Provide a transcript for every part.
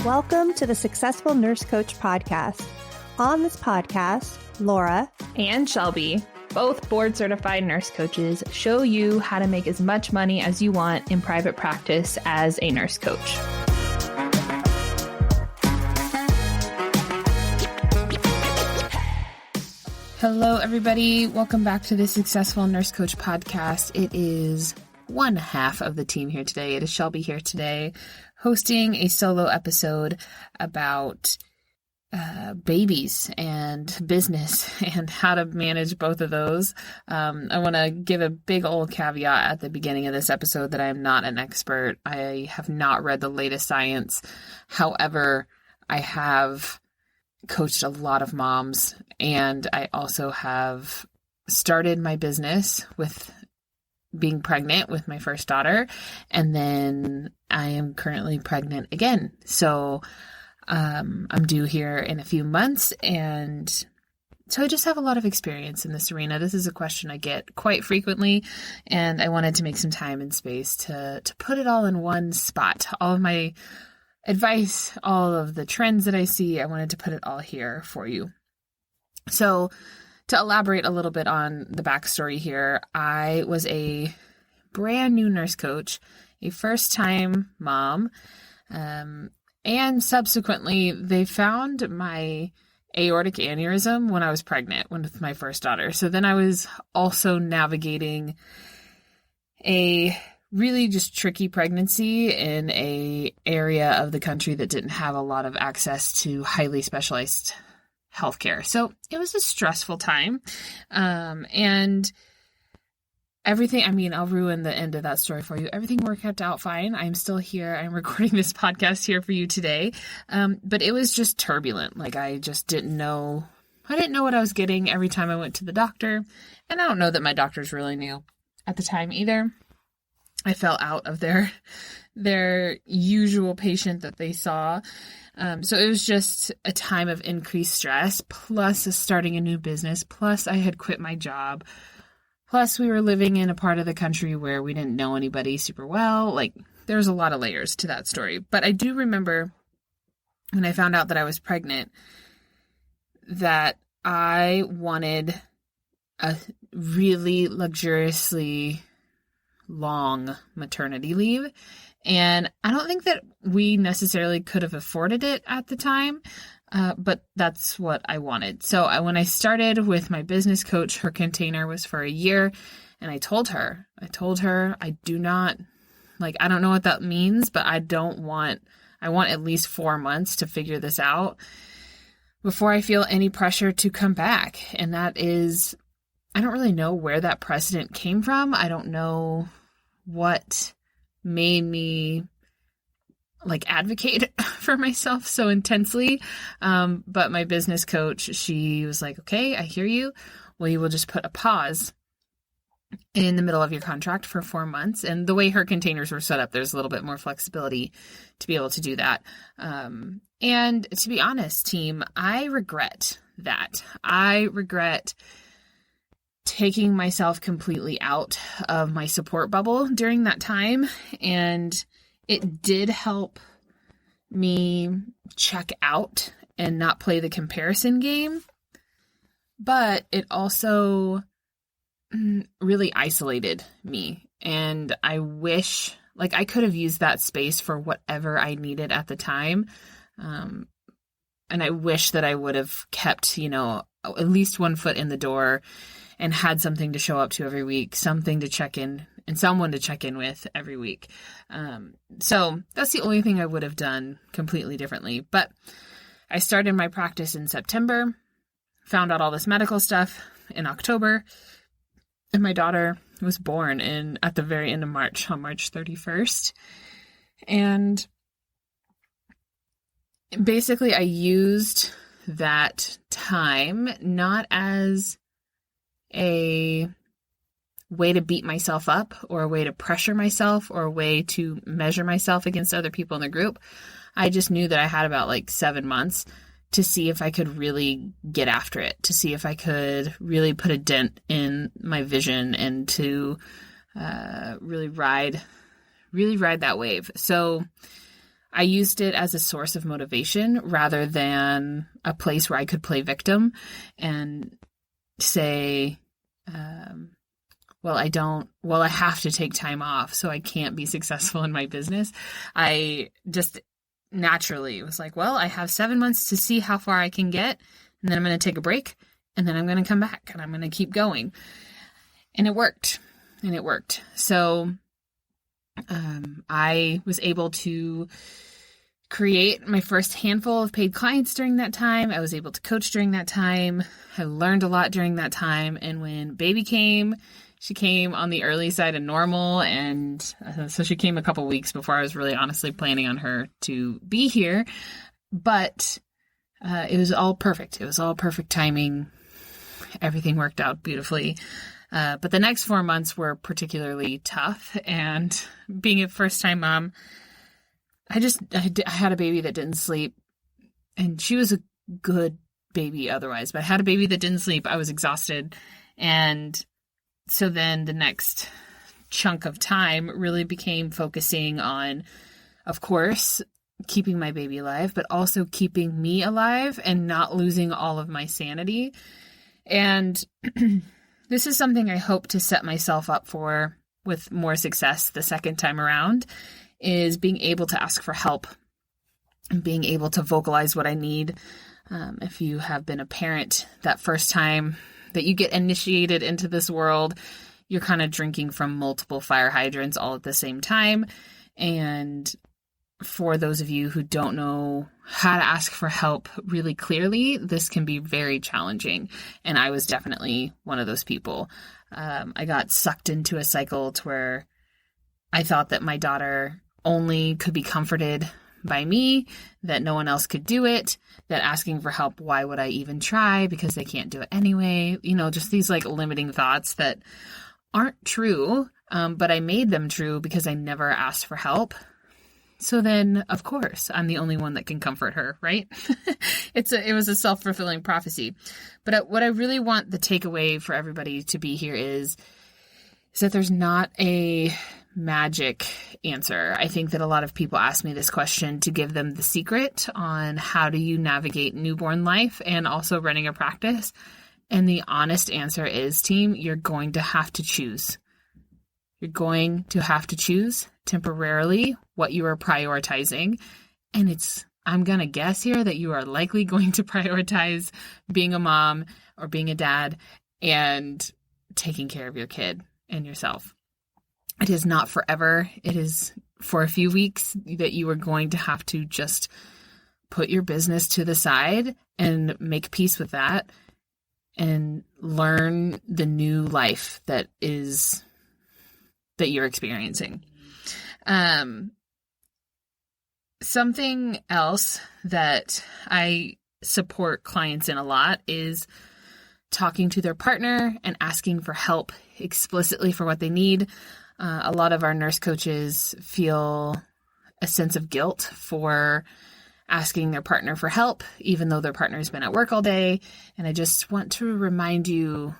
Welcome to the Successful Nurse Coach podcast. On this podcast, Laura and Shelby, both board-certified nurse coaches, show you how to make as much money as you want in private practice as a nurse coach. Hello, everybody. Welcome back to the Successful Nurse Coach podcast. It is one half of the team here today. It is Shelby here today, hosting a solo episode about babies and business and how to manage both of those. I want to give a big old caveat at the beginning of this episode that I am not an expert. I have not read the latest science. However, I have coached a lot of moms, and I also have started my business with being pregnant with my first daughter, and then I am currently pregnant again. So I'm due here in a few months, and so I just have a lot of experience in this arena. This is a question I get quite frequently, and I wanted to make some time and space to put it all in one spot. All of my advice, all of the trends that I see, I wanted to put it all here for you. So to elaborate a little bit on the backstory here, I was a brand new nurse coach, a first-time mom, and subsequently they found my aortic aneurysm when I was pregnant with my first daughter. So then I was also navigating a really just tricky pregnancy in a area of the country that didn't have a lot of access to highly specialized healthcare. So it was a stressful time. And everything, I'll ruin the end of that story for you. Everything worked out fine. I'm still here. I'm recording this podcast here for you today. But it was just turbulent. Like I just didn't know what I was getting every time I went to the doctor. And I don't know that my doctors really knew at the time either. I fell out of their usual patient that they saw. So it was just a time of increased stress, plus starting a new business, plus I had quit my job, plus we were living in a part of the country where we didn't know anybody super well. Like there's a lot of layers to that story. But I do remember when I found out that I was pregnant that I wanted a really luxuriously long maternity leave. And I don't think that we necessarily could have afforded it at the time, but that's what I wanted. So when I started with my business coach, her container was for a year. And I told her, I do not, I don't know what that means, but I want at least 4 months to figure this out before I feel any pressure to come back. And that is, I don't really know where that precedent came from. I don't know what made me advocate for myself so intensely. But my business coach, she was like, okay, I hear you. Well, you will just put a pause in the middle of your contract for 4 months. And the way her containers were set up, there's a little bit more flexibility to be able to do that. And to be honest, team, I regret that. I regret taking myself completely out of my support bubble during that time. And it did help me check out and not play the comparison game. But it also really isolated me. And I wish, I could have used that space for whatever I needed at the time. And I wish that I would have kept, at least one foot in the door and had something to show up to every week, something to check in, and someone to check in with every week. So that's the only thing I would have done completely differently. But I started my practice in September, found out all this medical stuff in October, and my daughter was born at the very end of March, on March 31st. And basically I used that time not as a way to beat myself up or a way to pressure myself or a way to measure myself against other people in the group. I just knew that I had about 7 months to see if I could really get after it, to see if I could really put a dent in my vision and to really ride that wave. So I used it as a source of motivation rather than a place where I could play victim and say, I have to take time off, so I can't be successful in my business. I just naturally was like, well, I have 7 months to see how far I can get, and then I'm going to take a break, and then I'm going to come back, and I'm going to keep going. And it worked. So I was able to create my first handful of paid clients during that time. I was able to coach during that time. I learned a lot during that time. And when baby came, she came on the early side of normal. And so she came a couple weeks before I was really honestly planning on her to be here. But it was all perfect. It was all perfect timing. Everything worked out beautifully. But the next 4 months were particularly tough. And being a first-time mom, I had a baby that didn't sleep. And she was a good baby otherwise. But I had a baby that didn't sleep. I was exhausted. And so then the next chunk of time really became focusing on, of course, keeping my baby alive, but also keeping me alive and not losing all of my sanity. And this is something I hope to set myself up for with more success the second time around, is being able to ask for help and being able to vocalize what I need. If you have been a parent that first time that you get initiated into this world, you're kind of drinking from multiple fire hydrants all at the same time. And for those of you who don't know how to ask for help really clearly, this can be very challenging. And I was definitely one of those people. I got sucked into a cycle to where I thought that my daughter only could be comforted by me, that no one else could do it, that asking for help, why would I even try? Because they can't do it anyway. Just these like limiting thoughts that aren't true, but I made them true because I never asked for help. So then, of course, I'm the only one that can comfort her, right? It was a self-fulfilling prophecy. But what I really want the takeaway for everybody to be here is that there's not a magic answer. I think that a lot of people ask me this question to give them the secret on how do you navigate newborn life and also running a practice. And the honest answer is, team, you're going to have to choose. You're going to have to choose temporarily what you are prioritizing. And I'm going to guess here that you are likely going to prioritize being a mom or being a dad and taking care of your kid and yourself. It is not forever. It is for a few weeks that you are going to have to just put your business to the side and make peace with that and learn the new life that you're experiencing. Something else that I support clients in a lot is talking to their partner and asking for help explicitly for what they need. A lot of our nurse coaches feel a sense of guilt for asking their partner for help, even though their partner's been at work all day. And I just want to remind you,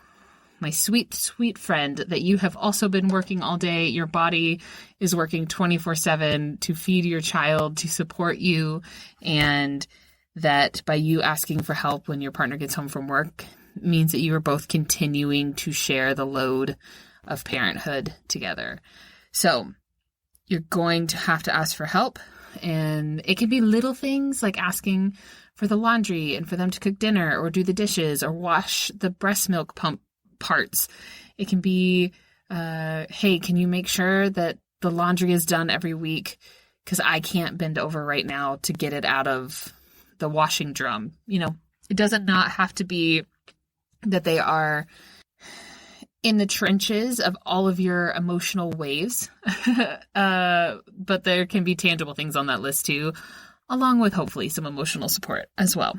my sweet, sweet friend, that you have also been working all day. Your body is working 24/7 to feed your child, to support you, and that by you asking for help when your partner gets home from work means that you are both continuing to share the load of parenthood together. So you're going to have to ask for help, and it can be little things like asking for the laundry and for them to cook dinner or do the dishes or wash the breast milk pump parts. It can be, hey, can you make sure that the laundry is done every week? Because I can't bend over right now to get it out of the washing drum. It doesn't not have to be that they are in the trenches of all of your emotional waves. But there can be tangible things on that list too, along with hopefully some emotional support as well.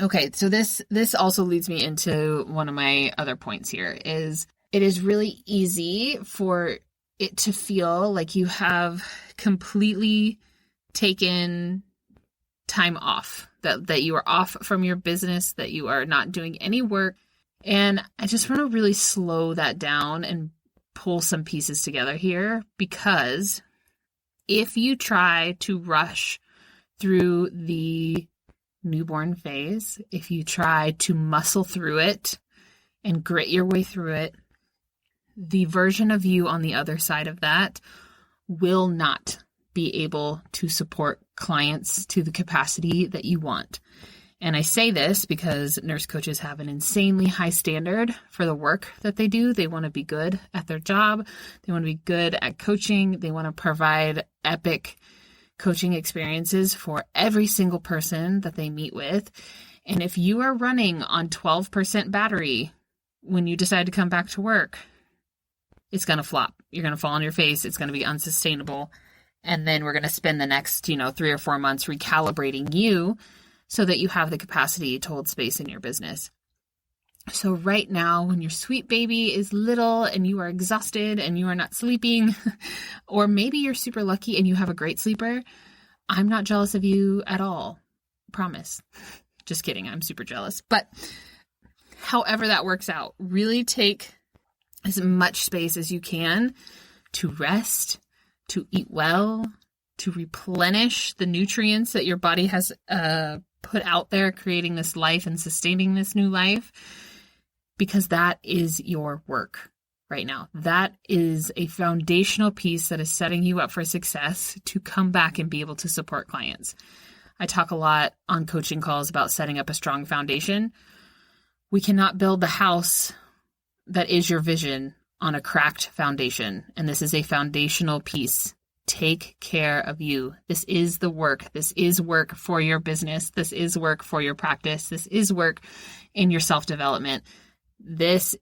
Okay, so this also leads me into one of my other points here is it is really easy for it to feel like you have completely taken time off, that you are off from your business, that you are not doing any work. And I just want to really slow that down and pull some pieces together here, because if you try to rush through the newborn phase, if you try to muscle through it and grit your way through it, the version of you on the other side of that will not be able to support clients to the capacity that you want. And I say this because nurse coaches have an insanely high standard for the work that they do. They want to be good at their job. They want to be good at coaching. They want to provide epic coaching experiences for every single person that they meet with. And if you are running on 12% battery when you decide to come back to work, it's going to flop. You're going to fall on your face. It's going to be unsustainable. And then we're going to spend the next, 3 or 4 months recalibrating you so that you have the capacity to hold space in your business. So right now, when your sweet baby is little and you are exhausted and you are not sleeping, or maybe you're super lucky and you have a great sleeper, I'm not jealous of you at all. Promise. Just kidding. I'm super jealous. But however that works out, really take as much space as you can to rest, to eat well, to replenish the nutrients that your body has put out there, creating this life and sustaining this new life, because that is your work right now. That is a foundational piece that is setting you up for success to come back and be able to support clients. I talk a lot on coaching calls about setting up a strong foundation. We cannot build the house that is your vision on a cracked foundation, and this is a foundational piece. Take care of you. This is the work. This is work for your business. This is work for your practice. This is work in your self-development. This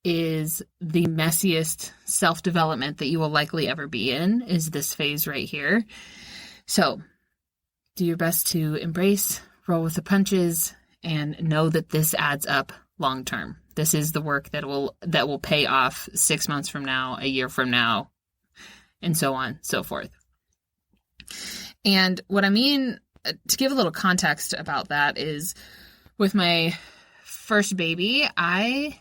is the messiest self-development that you will likely ever be in, is this phase right here. So do your best to embrace, roll with the punches, and know that this adds up long term. This is the work that will pay off 6 months from now, a year from now, and so on, so forth. And what I mean, to give a little context about that, is with my first baby, I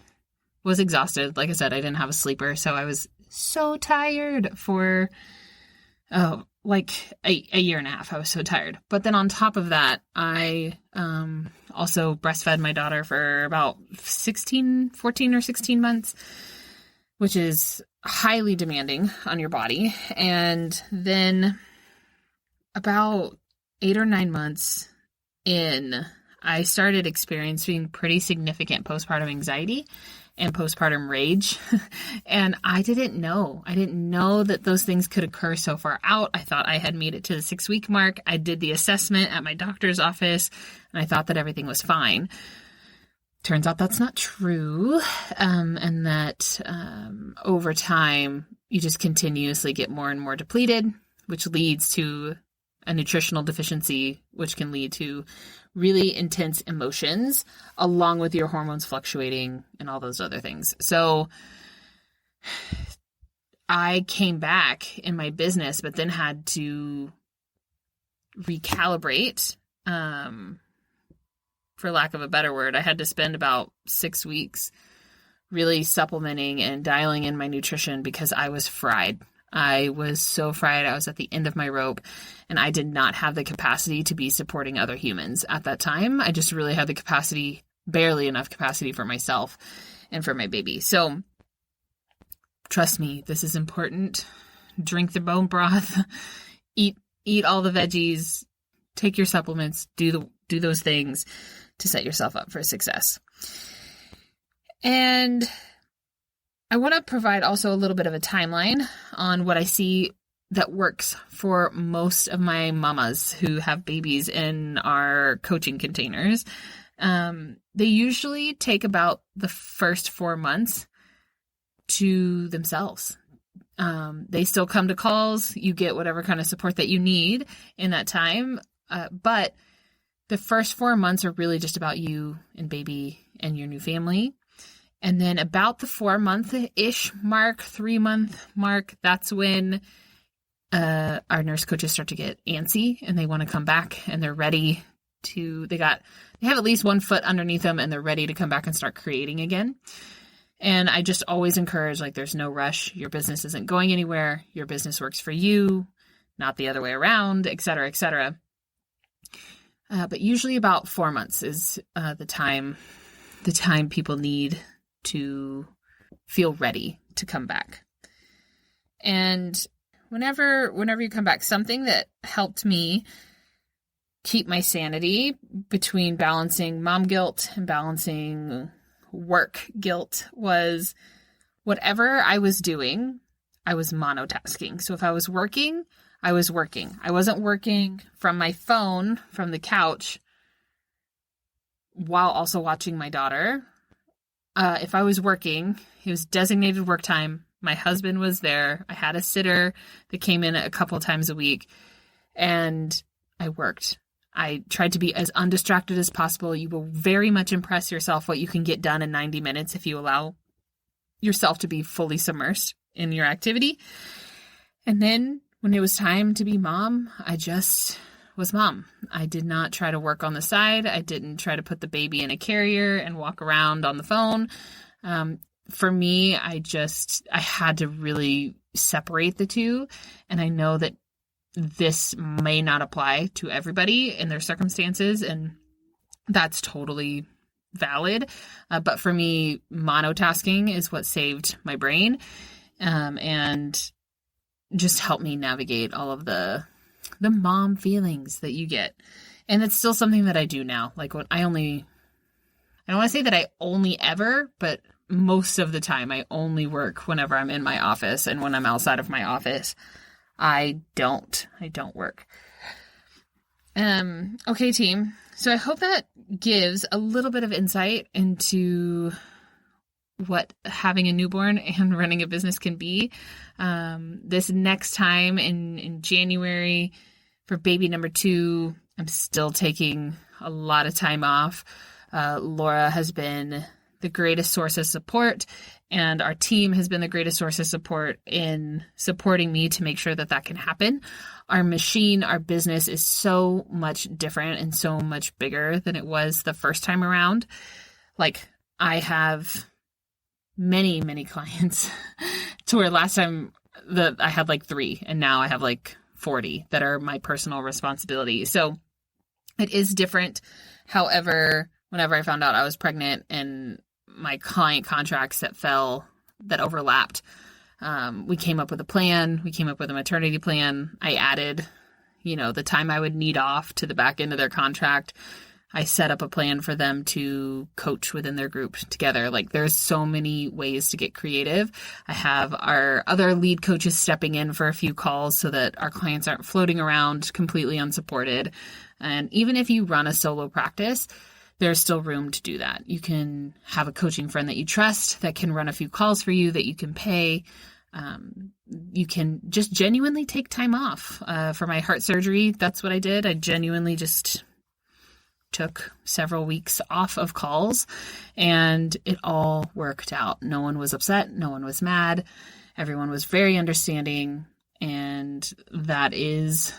was exhausted. Like I said, I didn't have a sleeper, so I was so tired for like a year and a half. I was so tired. But then on top of that, I also breastfed my daughter for about 14 or 16 months, which is highly demanding on your body. And then about 8 or 9 months in, I started experiencing pretty significant postpartum anxiety and postpartum rage. And I didn't know that those things could occur so far out. I thought I had made it to the 6-week mark. I did the assessment at my doctor's office, and I thought that everything was fine. Turns out that's not true. And that over time, you just continuously get more and more depleted, which leads to a nutritional deficiency, which can lead to really intense emotions, along with your hormones fluctuating and all those other things. So I came back in my business, but then had to recalibrate, for lack of a better word. I had to spend about 6 weeks really supplementing and dialing in my nutrition because I was fried. I was so fried. I was at the end of my rope, and I did not have the capacity to be supporting other humans at that time. I just really had the capacity, barely enough capacity for myself and for my baby. So trust me, this is important. Drink the bone broth, eat all the veggies, take your supplements, do those things to set yourself up for success. And I want to provide also a little bit of a timeline on what I see that works for most of my mamas who have babies in our coaching containers. They usually take about the first 4 months to themselves. They still come to calls. You get whatever kind of support that you need in that time. But the first 4 months are really just about you and baby and your new family. And then about the 4-month-ish mark, 3-month mark, that's when our nurse coaches start to get antsy and they want to come back, and they're ready to, they have at least 1 foot underneath them, and they're ready to come back and start creating again. And I just always encourage, there's no rush. Your business isn't going anywhere. Your business works for you. not the other way around, et cetera, et cetera. But usually about 4 months is the time people need to feel ready to come back. And whenever you come back, something that helped me keep my sanity between balancing mom guilt and balancing work guilt was whatever I was doing, I was monotasking. So if I was working, I was working. I wasn't working from my phone, from the couch, while also watching my daughter. If I was working, it was designated work time. My husband was there. I had a sitter that came in a couple times a week, and I worked. I tried to be as undistracted as possible. You will very much impress yourself what you can get done in 90 minutes if you allow yourself to be fully submersed in your activity. And then when it was time to be mom, I just was mom. I did not try to work on the side. I didn't try to put the baby in a carrier and walk around on the phone. For me, I had to really separate the two. And I know that this may not apply to everybody in their circumstances, and that's totally valid. But for me, monotasking is what saved my brain, and just helped me navigate all of the mom feelings that you get. And it's still something that I do now. Like I don't want to say that I only ever, but most of the time I only work whenever I'm in my office, and when I'm outside of my office, I don't work. Okay, team. So I hope that gives a little bit of insight into what having a newborn and running a business can be. This next time in January for baby number 2, I'm still taking a lot of time off. Laura has been the greatest source of support, and our team has been the greatest source of support in supporting me to make sure that that can happen. Our business is so much different and so much bigger than it was the first time around. Like, I have many, many clients to where last time I had like 3, and now I have like 40 that are my personal responsibility. So it is different. However, whenever I found out I was pregnant and my client contracts that overlapped, we came up with a plan. We came up with a maternity plan. I added, the time I would need off to the back end of their contract. I set up a plan for them to coach within their group together. Like, there's so many ways to get creative. I have our other lead coaches stepping in for a few calls so that our clients aren't floating around completely unsupported. And even if you run a solo practice, there's still room to do that. You can have a coaching friend that you trust that can run a few calls for you that you can pay. You can just genuinely take time off. For my heart surgery, that's what I did. I genuinely just took several weeks off of calls, and it all worked out. No one was upset. No one was mad. Everyone was very understanding. And that is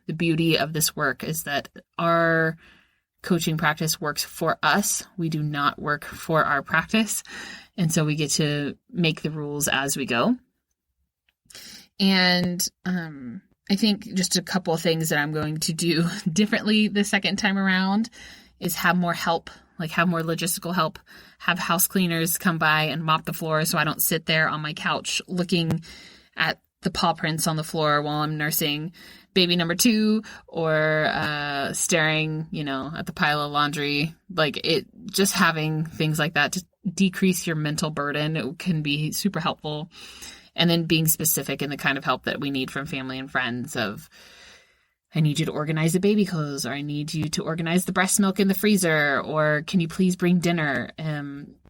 the beauty of this work, is that our coaching practice works for us. We do not work for our practice. And so we get to make the rules as we go. And I think just a couple of things that I'm going to do differently the second time around is have more help, like have more logistical help, have house cleaners come by and mop the floor so I don't sit there on my couch looking at the paw prints on the floor while I'm nursing baby number 2, or staring, at the pile of laundry. Just having things like that to decrease your mental burden, it can be super helpful. And then being specific in the kind of help that we need from family and friends of, I need you to organize the baby clothes, or I need you to organize the breast milk in the freezer, or can you please bring dinner?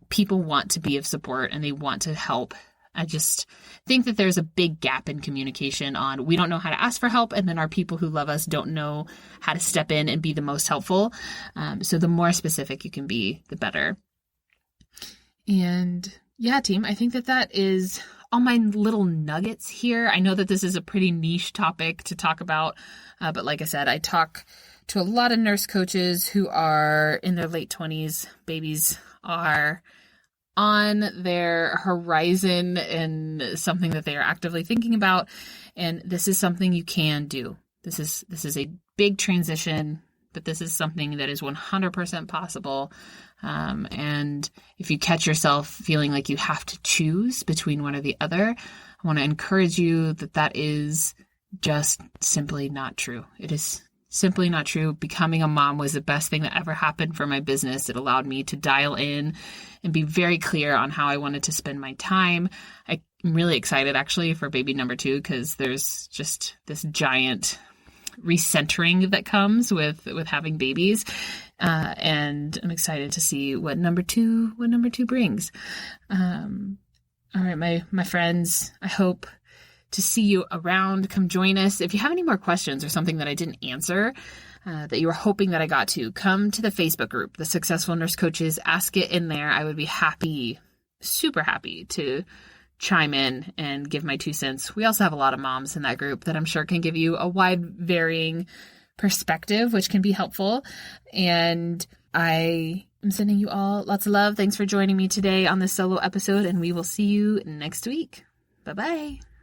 People want to be of support and they want to help. I just think that there's a big gap in communication on, we don't know how to ask for help, and then our people who love us don't know how to step in and be the most helpful. So the more specific you can be, the better. And yeah, team, I think that is all my little nuggets here. I know that this is a pretty niche topic to talk about, but like I said, I talk to a lot of nurse coaches who are in their late 20s. Babies are on their horizon and something that they are actively thinking about. And this is something you can do. This is a big transition, but this is something that is 100% possible. And if you catch yourself feeling like you have to choose between one or the other, I want to encourage you that is just simply not true. It is simply not true. Becoming a mom was the best thing that ever happened for my business. It allowed me to dial in and be very clear on how I wanted to spend my time. I'm really excited actually for baby number 2, because there's just this giant recentering that comes with having babies. And I'm excited to see what number two brings. All right, my friends, I hope to see you around. Come join us. If you have any more questions or something that I didn't answer, that you were hoping that I got to, come to the Facebook group, the Successful Nurse Coaches. Ask it in there. I would be happy, super happy to chime in and give my 2 cents. We also have a lot of moms in that group that I'm sure can give you a wide varying perspective, which can be helpful. And I am sending you all lots of love. Thanks for joining me today on this solo episode, and we will see you next week. Bye-bye.